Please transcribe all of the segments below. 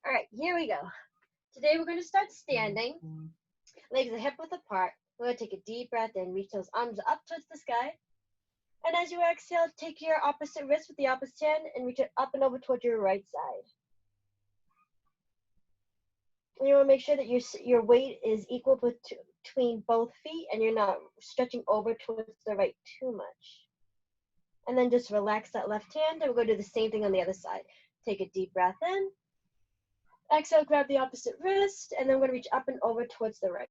All right, here we go. Today we're going to start standing, legs are hip width apart. We're going to take a deep breath in, reach those arms up towards the sky. And as you exhale, take your opposite wrist with the opposite hand and reach it up and over towards your right side. And you want to make sure that your weight is equal between both feet and you're not stretching over towards the right too much. And then just relax that left hand, and we're going to do the same thing on the other side. Take a deep breath in. Exhale, grab the opposite wrist, and then we're going to reach up and over towards the right.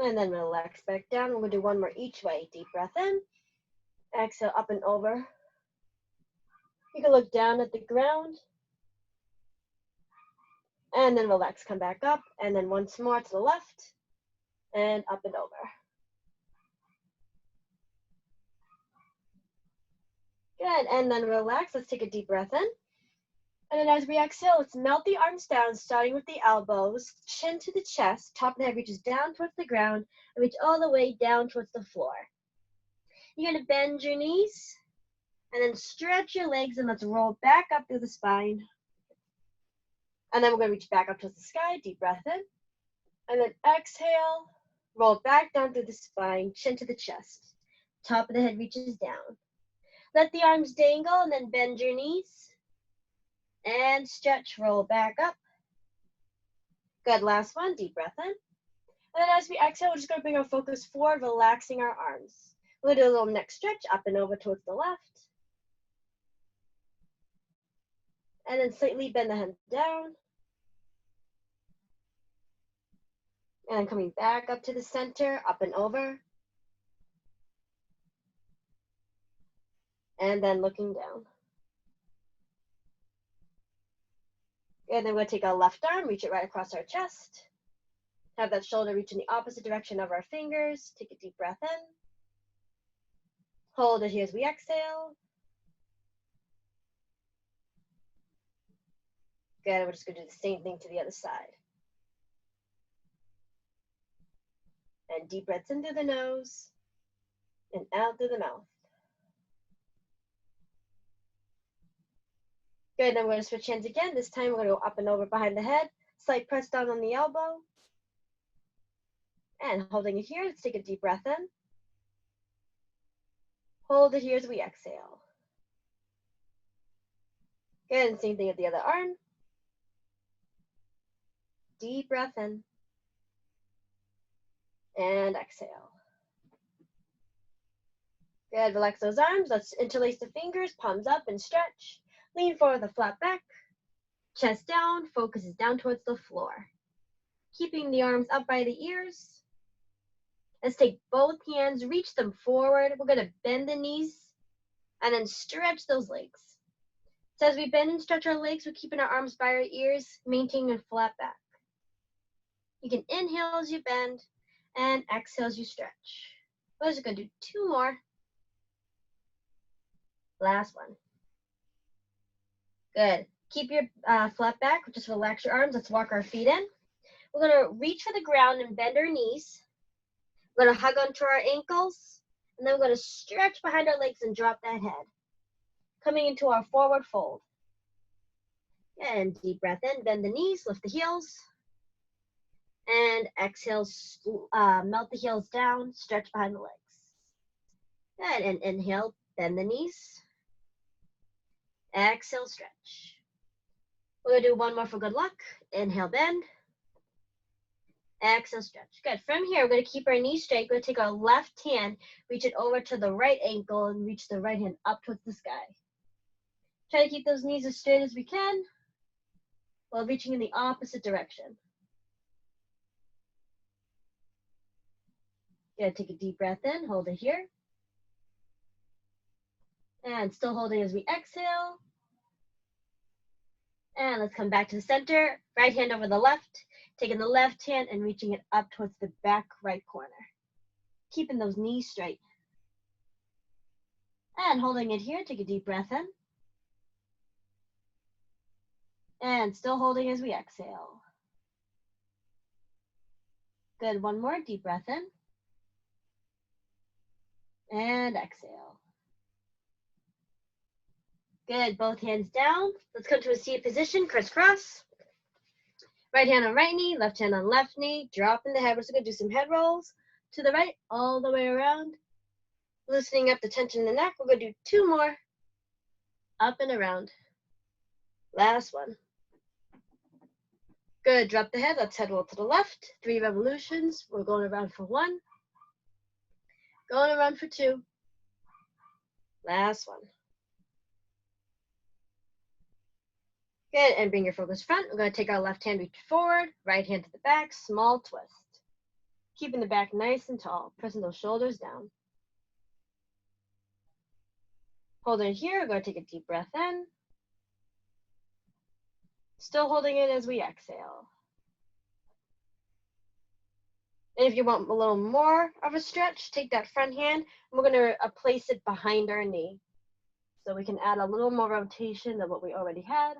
And then relax back down. We're going to do one more each way. Deep breath in. Exhale, up and over. You can look down at the ground. And then relax, come back up. And then once more to the left. And up and over. Good, and then relax. Let's take a deep breath in. And then as we exhale, let's melt the arms down, starting with the elbows, chin to the chest, top of the head reaches down towards the ground, and reach all the way down towards the floor. You're gonna bend your knees, and then stretch your legs, and let's roll back up through the spine. And then we're gonna reach back up towards the sky, deep breath in. And then exhale, roll back down through the spine, chin to the chest, top of the head reaches down. Let the arms dangle, and then bend your knees. And stretch, roll back up. Good, last one, deep breath in. And then as we exhale, we're just gonna bring our focus forward, relaxing our arms. We'll do a little neck stretch, up and over towards the left. And then slightly bend the head down. And then coming back up to the center, up and over. And then looking down. And then we're going to take our left arm, reach it right across our chest. Have that shoulder reach in the opposite direction of our fingers. Take a deep breath in. Hold it here as we exhale. Good, we're just going to do the same thing to the other side. And deep breaths in through the nose and out through the mouth. Good, then we're going to switch hands again. This time we're going to go up and over behind the head. Slight press down on the elbow. And holding it here, let's take a deep breath in. Hold it here as we exhale. Good, and same thing with the other arm. Deep breath in. And exhale. Good, relax those arms. Let's interlace the fingers, palms up and stretch. Lean forward with a flat back, chest down, focus is down towards the floor. Keeping the arms up by the ears. Let's take both hands, reach them forward. We're gonna bend the knees and then stretch those legs. So as we bend and stretch our legs, we're keeping our arms by our ears, maintaining a flat back. You can inhale as you bend and exhale as you stretch. We're just gonna do two more. Last one. Good. Keep your flat back. Just relax your arms. Let's walk our feet in. We're going to reach for the ground and bend our knees. We're going to hug onto our ankles. And then we're going to stretch behind our legs and drop that head. Coming into our forward fold. And deep breath in. Bend the knees. Lift the heels. And exhale. Melt the heels down. Stretch behind the legs. Good. And inhale. Bend the knees. Exhale, stretch. We're gonna do one more for good luck. Inhale, bend. Exhale, stretch. Good. From here, we're gonna keep our knees straight. We're gonna take our left hand, reach it over to the right ankle, and reach the right hand up towards the sky. Try to keep those knees as straight as we can while reaching in the opposite direction. Good. Take a deep breath in. Hold it here. And still holding as we exhale. And let's come back to the center. Right hand over the left. Taking the left hand and reaching it up towards the back right corner. Keeping those knees straight. And holding it here. Take a deep breath in. And still holding as we exhale. Good. One more. Deep breath in. And exhale. Good, both hands down. Let's come to a seated position, crisscross. Right hand on right knee, left hand on left knee. Dropping the head. We're just going to do some head rolls to the right, all the way around. Loosening up the tension in the neck. We're going to do 2 more. Up and around. Last one. Good, drop the head. Let's head roll to the left. 3 revolutions. We're going around for 1. Going around for 2. Last one. Good, and bring your focus front. We're going to take our left hand, reach forward, right hand to the back, small twist. Keeping the back nice and tall, pressing those shoulders down. Hold it here. We're going to take a deep breath in. Still holding it as we exhale. And if you want a little more of a stretch, take that front hand, and we're going to place it behind our knee. So we can add a little more rotation than what we already had.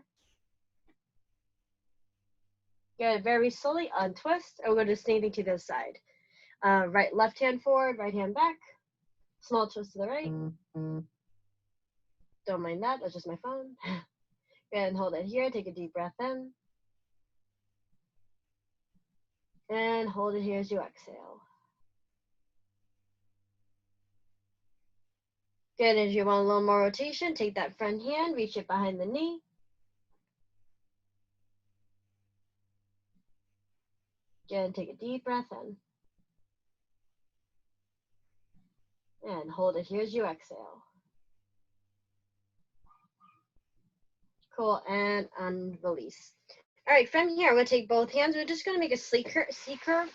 Good, very slowly untwist, and we're going to do the same thing to the side. Left hand forward, right hand back. Small twist to the right. Don't mind that, that's just my phone. Good, and hold it here, take a deep breath in. And hold it here as you exhale. Good, if you want a little more rotation, take that front hand, reach it behind the knee. Again, take a deep breath in. And hold it here as you exhale. Cool, and unrelease. All right, from here, we're going to take both hands. We're just going to make a C curve.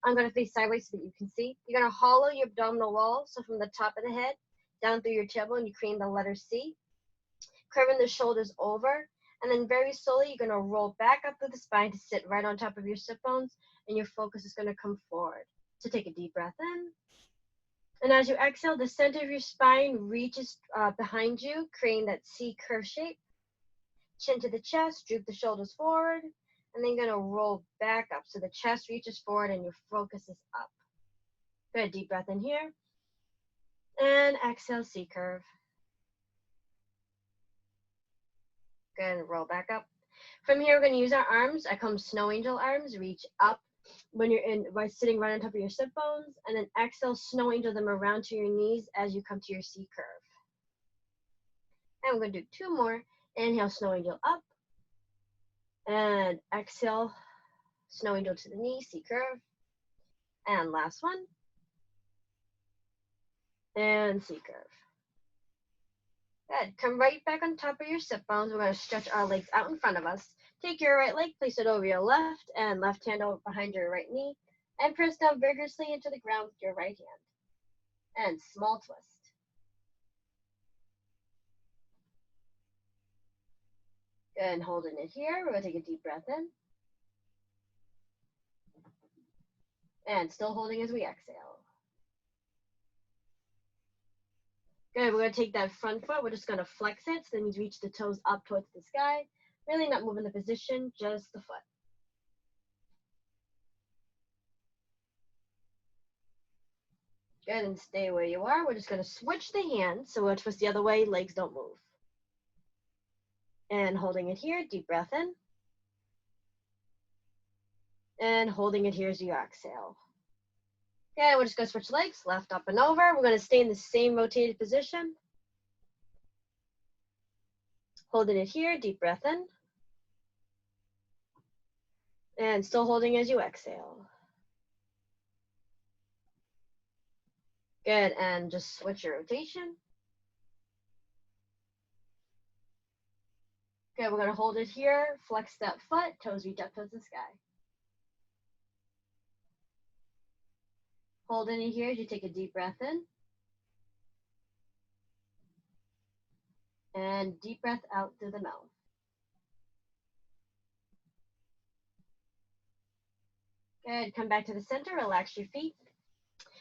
I'm going to face sideways so that you can see. You're going to hollow your abdominal wall, so from the top of the head, down through your tailbone, you create the letter C. Curving the shoulders over, and then very slowly, you're going to roll back up through the spine to sit right on top of your sit bones, and your focus is going to come forward. So take a deep breath in. And as you exhale, the center of your spine reaches behind you, creating that C curve shape. Chin to the chest, droop the shoulders forward, and then you're going to roll back up. So the chest reaches forward and your focus is up. Good, deep breath in here. And exhale, C curve. Good, roll back up. From here, we're going to use our arms. I call them snow angel arms. Reach up when you're sitting right on top of your sit bones, and then exhale, snow angel them around to your knees as you come to your C curve. And we're going to do 2 more. Inhale, snow angel up. And exhale, snow angel to the knee, C curve. And last one. And C curve. Good. Come right back on top of your sit bones. We're going to stretch our legs out in front of us. Take your right leg, place it over your left, and left hand over behind your right knee. And press down vigorously into the ground with your right hand. And small twist. Good, and holding it here. We're going to take a deep breath in. And still holding as we exhale. Good, we're going to take that front foot. We're just going to flex it. So that means reach the toes up towards the sky. Really not moving the position, just the foot. Good, and stay where you are. We're just going to switch the hands. So we'll twist the other way, legs don't move. And holding it here, deep breath in. And holding it here as you exhale. Okay, we're just going to switch legs, left up and over. We're going to stay in the same rotated position. Holding it here, deep breath in. And still holding as you exhale. Good, and just switch your rotation. Okay, we're going to hold it here, flex that foot, toes reach up towards the sky. Holding it here as you take a deep breath in. And deep breath out through the mouth. Good, come back to the center, relax your feet.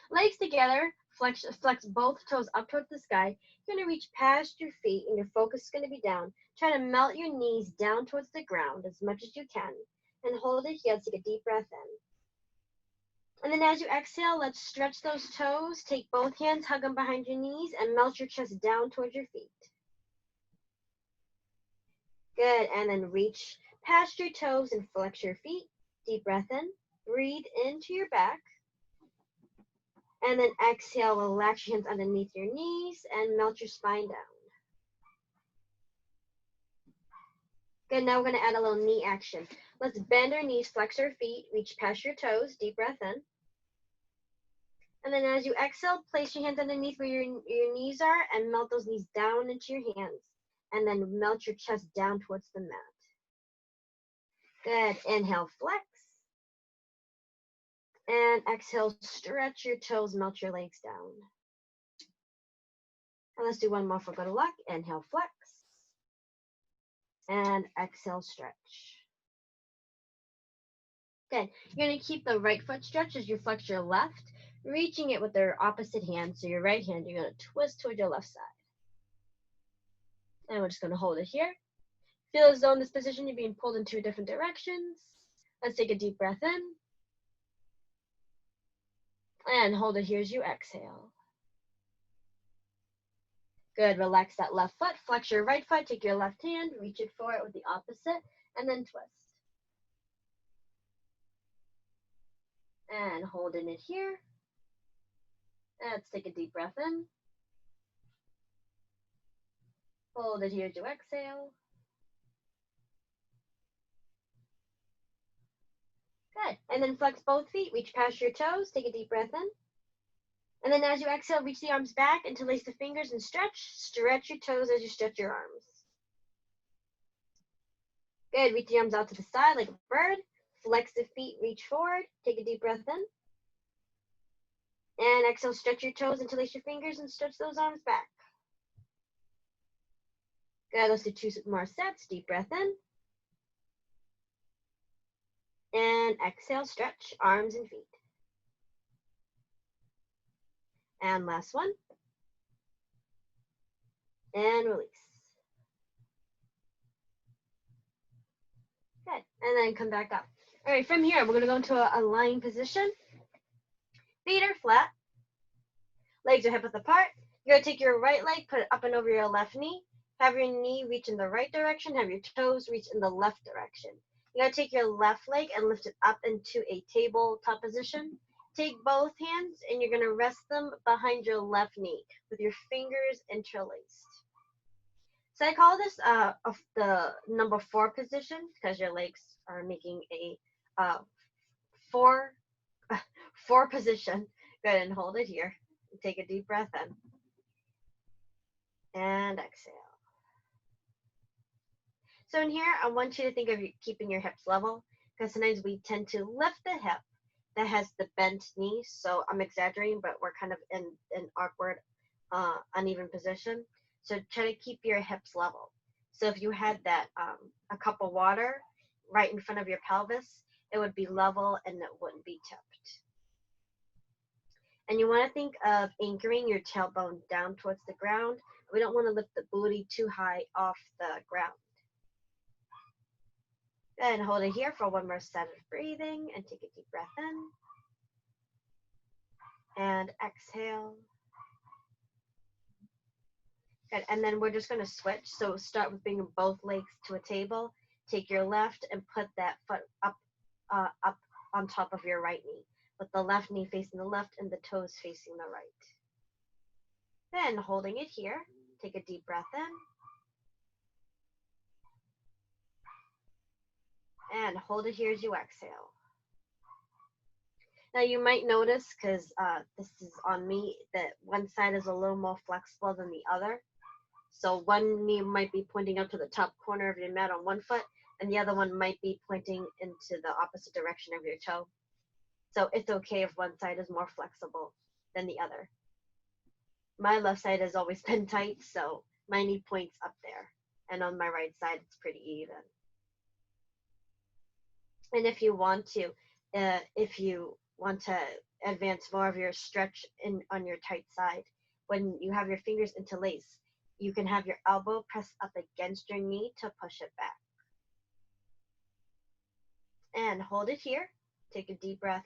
Legs together, flex both toes up towards the sky. You're going to reach past your feet and your focus is going to be down. Try to melt your knees down towards the ground as much as you can. And hold it here, take a deep breath in. And then as you exhale, let's stretch those toes. Take both hands, hug them behind your knees, and melt your chest down towards your feet. Good. And then reach past your toes and flex your feet. Deep breath in. Breathe into your back. And then exhale, relax your hands underneath your knees and melt your spine down. Good, now we're going to add a little knee action. Let's bend our knees, flex our feet, reach past your toes, deep breath in. And then as you exhale, place your hands underneath where your knees are and melt those knees down into your hands. And then melt your chest down towards the mat. Good, inhale, flex. And exhale, stretch your toes, melt your legs down. And let's do one more for good luck. Inhale, flex. And exhale, stretch. Good. You're going to keep the right foot stretched as you flex your left, reaching it with your opposite hand. So your right hand, you're going to twist toward your left side. And we're just going to hold it here. Feel as though in this position you're being pulled in two different directions. Let's take a deep breath in. And hold it here as you exhale. Good. Relax that left foot. Flex your right foot. Take your left hand. Reach it forward with the opposite. And then twist. And holding it here. Let's take a deep breath in. Hold it here as you exhale. Good. And then flex both feet. Reach past your toes. Take a deep breath in. And then as you exhale, reach the arms back, interlace the fingers and stretch. Stretch your toes as you stretch your arms. Good. Reach the arms out to the side like a bird. Flex the feet, reach forward. Take a deep breath in. And exhale, stretch your toes, interlace your fingers and stretch those arms back. Good. Let's do 2 more sets. Deep breath in. And exhale, stretch arms and feet. And last one. And release. Good. And then come back up. All right, from here, we're going to go into a lying position. Feet are flat. Legs are hip width apart. You're going to take your right leg, put it up and over your left knee. Have your knee reach in the right direction. Have your toes reach in the left direction. You're going to take your left leg and lift it up into a tabletop position. Take both hands and you're going to rest them behind your left knee with your fingers interlaced. So I call this the number 4 position because your legs are making a 4 position. Go ahead and hold it here. Take a deep breath in. And exhale. So in here, I want you to think of keeping your hips level because sometimes we tend to lift the hip that has the bent knee. So I'm exaggerating, but we're kind of in an awkward, uneven position. So try to keep your hips level. So if you had that a cup of water right in front of your pelvis, it would be level and it wouldn't be tipped. And you want to think of anchoring your tailbone down towards the ground. We don't want to lift the booty too high off the ground. And hold it here for one more set of breathing and take a deep breath in. And exhale. Good. And then we're just going to switch. So start with bringing both legs to a table. Take your left and put that foot up on top of your right knee, with the left knee facing the left and the toes facing the right. Then holding it here, take a deep breath in. And hold it here as you exhale. Now you might notice, because this is on me, that one side is a little more flexible than the other. So one knee might be pointing up to the top corner of your mat on one foot, and the other one might be pointing into the opposite direction of your toe. So it's okay if one side is more flexible than the other. My left side has always been tight, so my knee points up there. And on my right side, it's pretty even. And if you want to advance more of your stretch on your tight side, when you have your fingers interlaced, you can have your elbow press up against your knee to push it back. And hold it here. Take a deep breath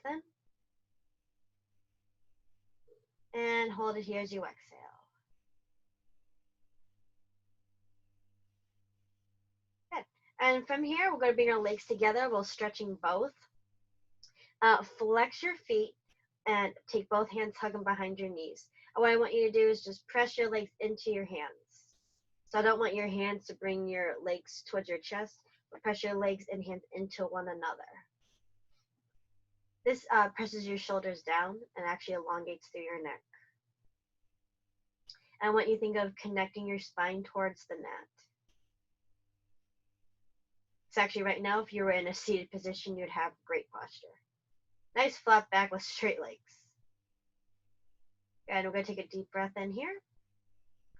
in. And hold it here as you exhale. Good. And from here, we're going to bring our legs together while stretching both. Flex your feet and take both hands, hug them behind your knees. And what I want you to do is just press your legs into your hands. So I don't want your hands to bring your legs towards your chest, but press your legs and hands into one another. This presses your shoulders down and actually elongates through your neck. I want you to think of connecting your spine towards the mat. So actually right now, if you were in a seated position, you'd have great posture. Nice flat back with straight legs. And we're going to take a deep breath in here.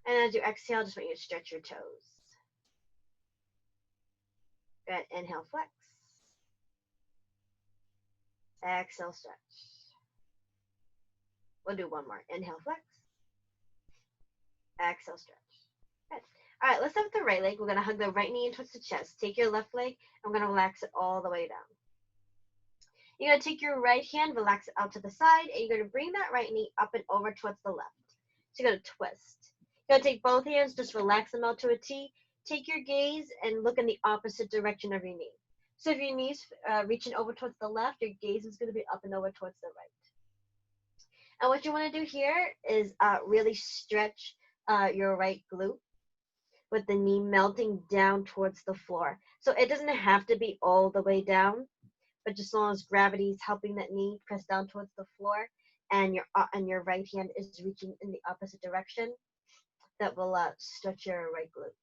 And as you exhale, just want you to stretch your toes. Good. Inhale, flex. Exhale, stretch. We'll do one more. Inhale, flex. Exhale, stretch. Good. All right, let's start with the right leg. We're going to hug the right knee in towards the chest. Take your left leg, and we're going to relax it all the way down. You're going to take your right hand, relax it out to the side, and you're going to bring that right knee up and over towards the left. So you're going to twist. You're going to take both hands, just relax them out to a T. Take your gaze and look in the opposite direction of your knee. So if your knee's reaching over towards the left, your gaze is going to be up and over towards the right. And what you want to do here is really stretch your right glute with the knee melting down towards the floor. So it doesn't have to be all the way down, but just as long as gravity is helping that knee press down towards the floor and your right hand is reaching in the opposite direction, that will stretch your right glute.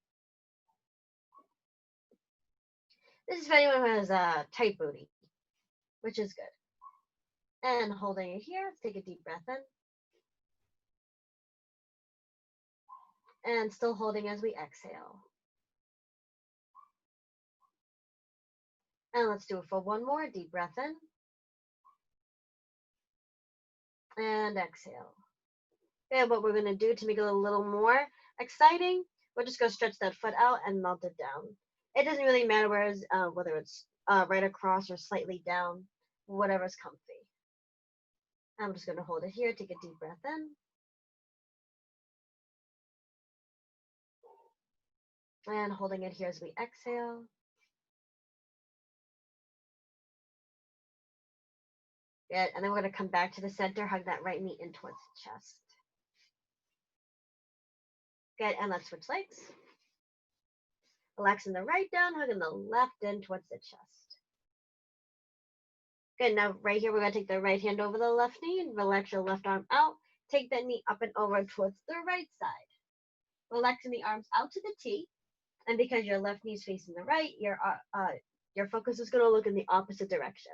This is for anyone who has a tight booty, which is good. And holding it here, let's take a deep breath in. And still holding as we exhale. And let's do it for one more. Deep breath in. And exhale. And what we're going to do to make it a little more exciting, we're just going to stretch that foot out and melt it down. It doesn't really matter whether it's right across or slightly down, whatever's comfy. I'm just going to hold it here. Take a deep breath in. And holding it here as we exhale. Good. And then we're going to come back to the center, hug that right knee in towards the chest. Good. And let's switch legs. Relaxing the right down, hugging the left in towards the chest. Good. Now right here, we're going to take the right hand over the left knee and relax your left arm out. Take that knee up and over towards the right side. Relaxing the arms out to the T. And because your left knee is facing the right, your focus is going to look in the opposite direction.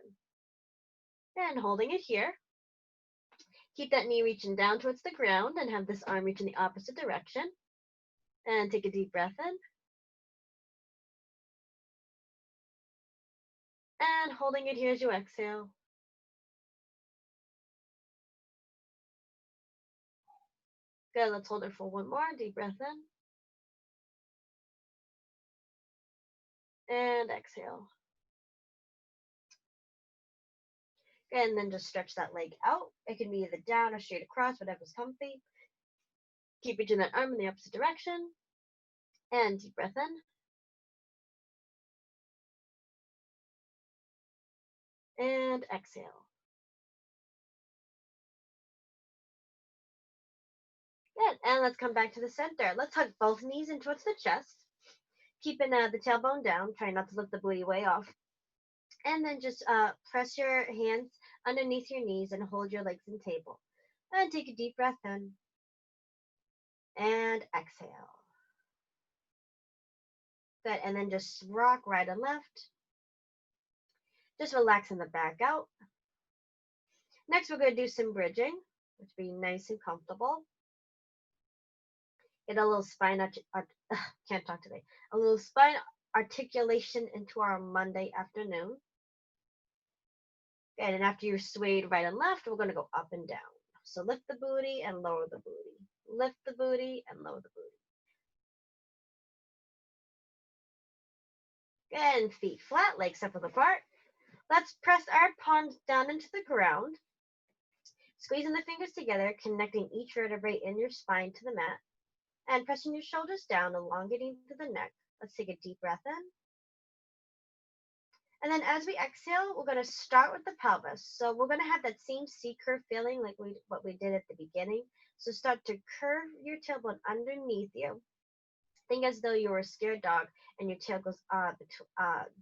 And holding it here. Keep that knee reaching down towards the ground and have this arm reach in the opposite direction. And take a deep breath in. And holding it here as you exhale. Good, let's hold it for one more. Deep breath in. And exhale. Good, and then just stretch that leg out. It can be either down or straight across, whatever's comfy. Keep reaching that arm in the opposite direction. And deep breath in. And exhale. Good, and let's come back to the center. Let's hug both knees in towards the chest. Keeping the tailbone down. Try not to lift the booty way off. And then just press your hands underneath your knees and hold your legs in table. And take a deep breath in. And exhale. Good, and then just rock right and left. Just relaxing the back out. Next, we're going to do some bridging, which will be nice and comfortable. Get a little spine, can't talk today, a little spine articulation into our Monday afternoon. Good, and after you're swayed right and left, we're going to go up and down. So lift the booty and lower the booty. Lift the booty and lower the booty. Good, and feet flat, legs separate apart. Let's press our palms down into the ground. Squeezing the fingers together, connecting each vertebrae in your spine to the mat. And pressing your shoulders down, elongating to the neck. Let's take a deep breath in. And then as we exhale, we're going to start with the pelvis. So we're going to have that same C curve feeling like what we did at the beginning. So start to curve your tailbone underneath you. Think as though you were a scared dog and your tail goes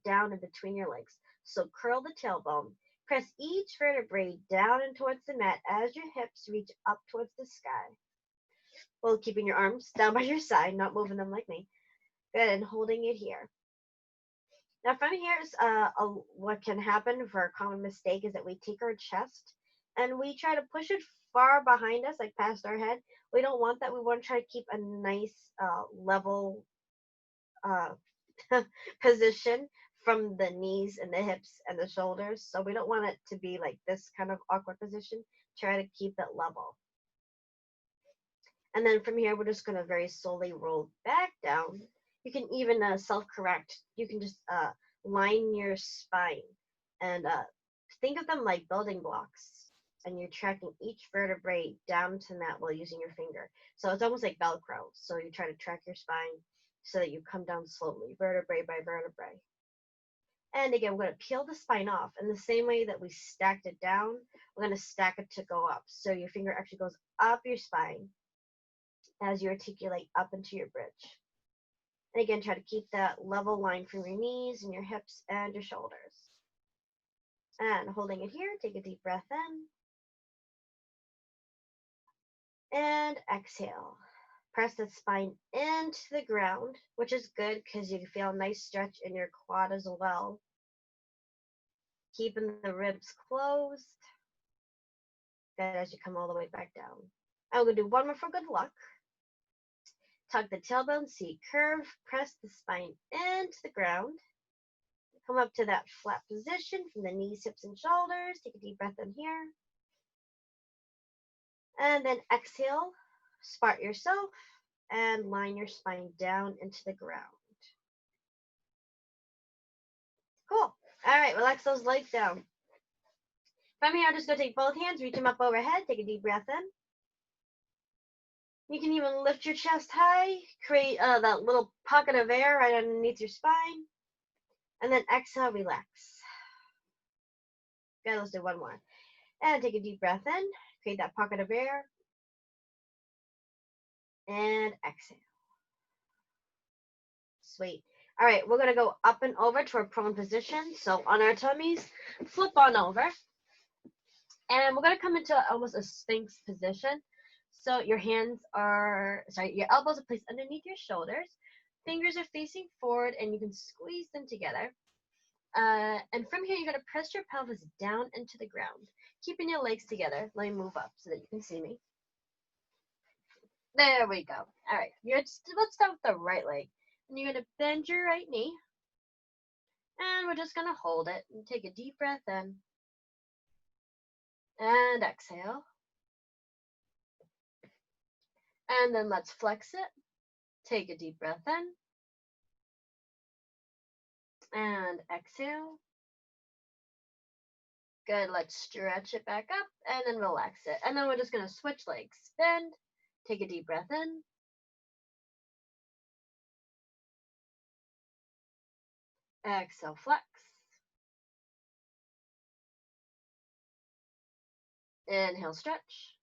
down in between your legs. So curl the tailbone. Press each vertebrae down and towards the mat as your hips reach up towards the sky. While keeping your arms down by your side, not moving them like me. Good, and holding it here. Now from here is what can happen for a common mistake is that we take our chest and we try to push it far behind us, like past our head. We don't want that. We want to try to keep a nice level position from the knees and the hips and the shoulders. So we don't want it to be like this kind of awkward position. Try to keep it level. And then from here, we're just going to very slowly roll back down. You can even self-correct. You can just line your spine and think of them like building blocks. And you're tracking each vertebrae down to the mat while using your finger. So it's almost like Velcro. So you try to track your spine so that you come down slowly, vertebrae by vertebrae. And again, we're going to peel the spine off. In the same way that we stacked it down, we're going to stack it to go up. So your finger actually goes up your spine as you articulate up into your bridge. And again, try to keep that level line from your knees and your hips and your shoulders. And holding it here, take a deep breath in. And exhale. Press the spine into the ground, which is good because you feel a nice stretch in your quad as well. Keeping the ribs closed. Good as you come all the way back down. I'm going to do one more for good luck. Tuck the tailbone, C curve, press the spine into the ground. Come up to that flat position from the knees, hips, and shoulders. Take a deep breath in here. And then exhale, spot yourself, and line your spine down into the ground. Cool. All right, relax those legs down. From here, I'm just going to take both hands, reach them up overhead, take a deep breath in. You can even lift your chest high, create that little pocket of air right underneath your spine. And then exhale, relax. Good, let's do one more. And take a deep breath in, create that pocket of air. And exhale. Sweet. All right, we're going to go up and over to our prone position. So on our tummies, flip on over. And we're going to come into almost a sphinx position. So your elbows are placed underneath your shoulders. Fingers are facing forward and you can squeeze them together. And from here, you're going to press your pelvis down into the ground, keeping your legs together. Let me move up so that you can see me. There we go. All right, let's start with the right leg. And you're going to bend your right knee. And we're just going to hold it and take a deep breath in. And exhale. And then let's flex it. Take a deep breath in. And exhale. Good, let's stretch it back up and then relax it. And then we're just going to switch legs. Bend, take a deep breath in. Exhale, flex. Inhale, stretch.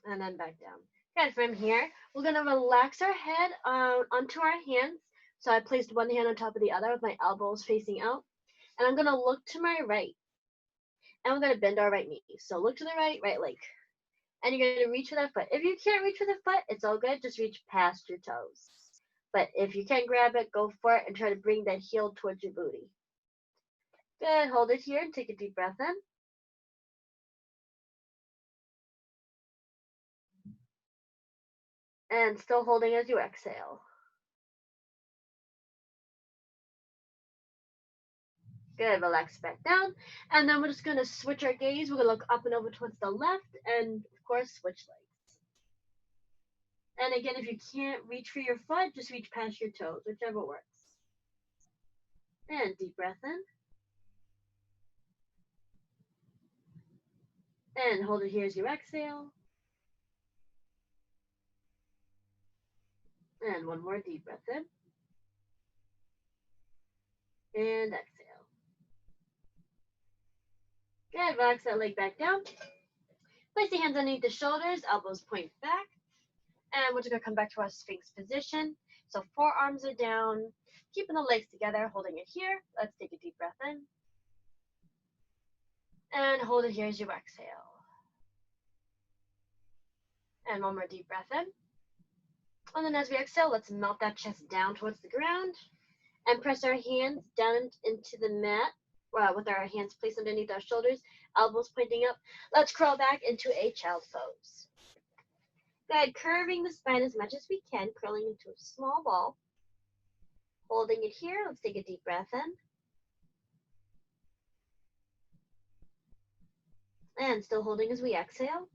And then back down. Good, from here, we're going to relax our head onto our hands. So I placed one hand on top of the other with my elbows facing out. And I'm going to look to my right. And we're going to bend our right knee. So look to the right leg. And you're going to reach for that foot. If you can't reach for the foot, it's all good. Just reach past your toes. But if you can grab it, go for it and try to bring that heel towards your booty. Good. Hold it here and take a deep breath in. And still holding as you exhale. Good. Relax back down. And then we're just going to switch our gaze. We're going to look up and over towards the left. And, of course, switch legs. And again, if you can't reach for your foot, just reach past your toes, whichever works. And deep breath in. And hold it here as you exhale. And one more deep breath in. And exhale. Good, relax that leg back down. Place the hands underneath the shoulders, elbows point back. And we're just gonna come back to our Sphinx position. So forearms are down, keeping the legs together, holding it here. Let's take a deep breath in. And hold it here as you exhale. And one more deep breath in. And then as we exhale, let's melt that chest down towards the ground and press our hands down into the mat with our hands placed underneath our shoulders, elbows pointing up. Let's crawl back into a child's pose. Good, curving the spine as much as we can, curling into a small ball. Holding it here, let's take a deep breath in. And still holding as we exhale.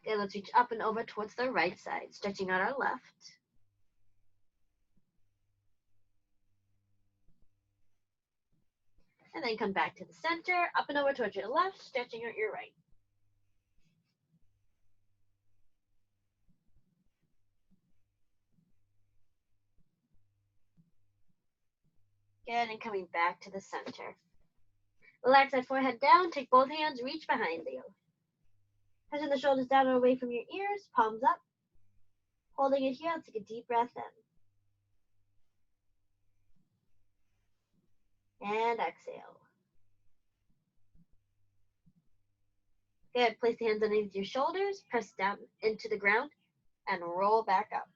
Okay, let's reach up and over towards the right side, stretching out our left. And then come back to the center, up and over towards your left, stretching out your right. Good, and coming back to the center. Relax that forehead down, take both hands, reach behind you. Pressing the shoulders down and away from your ears, palms up. Holding it here, let's take a deep breath in. And exhale. Good, place the hands underneath your shoulders, press down into the ground, and roll back up.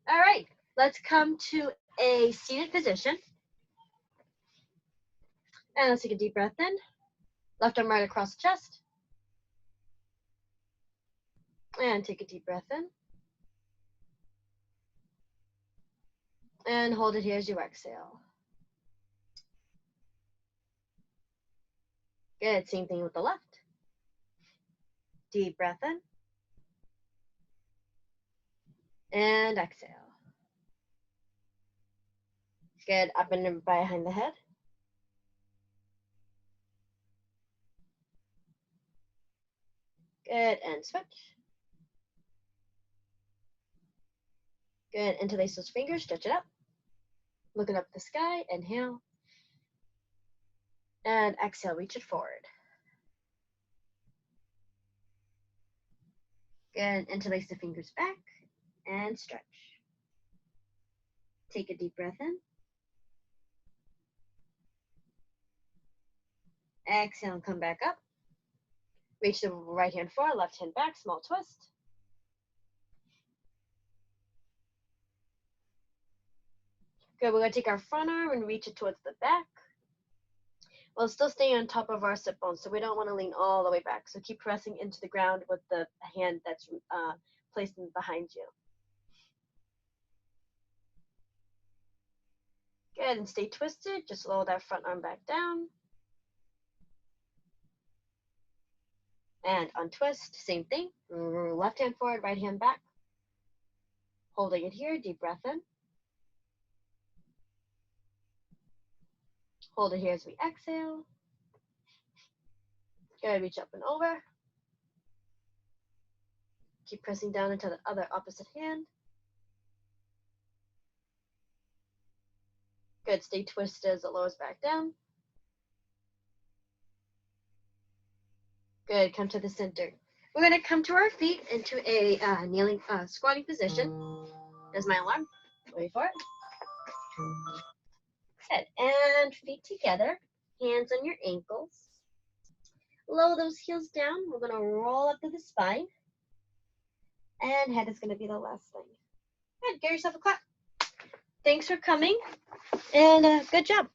All right, let's come to a seated position. And let's take a deep breath in. Left arm right across the chest. And take a deep breath in. And hold it here as you exhale. Good, same thing with the left. Deep breath in. And exhale. Good, up and behind the head. Good, and switch. Good, interlace those fingers, stretch it up. Looking up at the sky, inhale. And exhale, reach it forward. Good, interlace the fingers back and stretch. Take a deep breath in. Exhale and come back up. Reach the right hand forward, left hand back, small twist. Good, we're gonna take our front arm and reach it towards the back. We'll still stay on top of our sit bones, so we don't wanna lean all the way back. So keep pressing into the ground with the hand that's placed behind you. Good, and stay twisted, just lower that front arm back down. And untwist, same thing. Left hand forward, right hand back. Holding it here, deep breath in. Hold it here as we exhale. Good, reach up and over. Keep pressing down into the other opposite hand. Good, stay twisted as it lowers back down. Good, come to the center. We're gonna come to our feet into a kneeling, squatting position. There's my alarm, wait for it. Good, and feet together, hands on your ankles. Lower those heels down, we're gonna roll up to the spine. And head is gonna be the last thing. Good, give yourself a clap. Thanks for coming, and good job.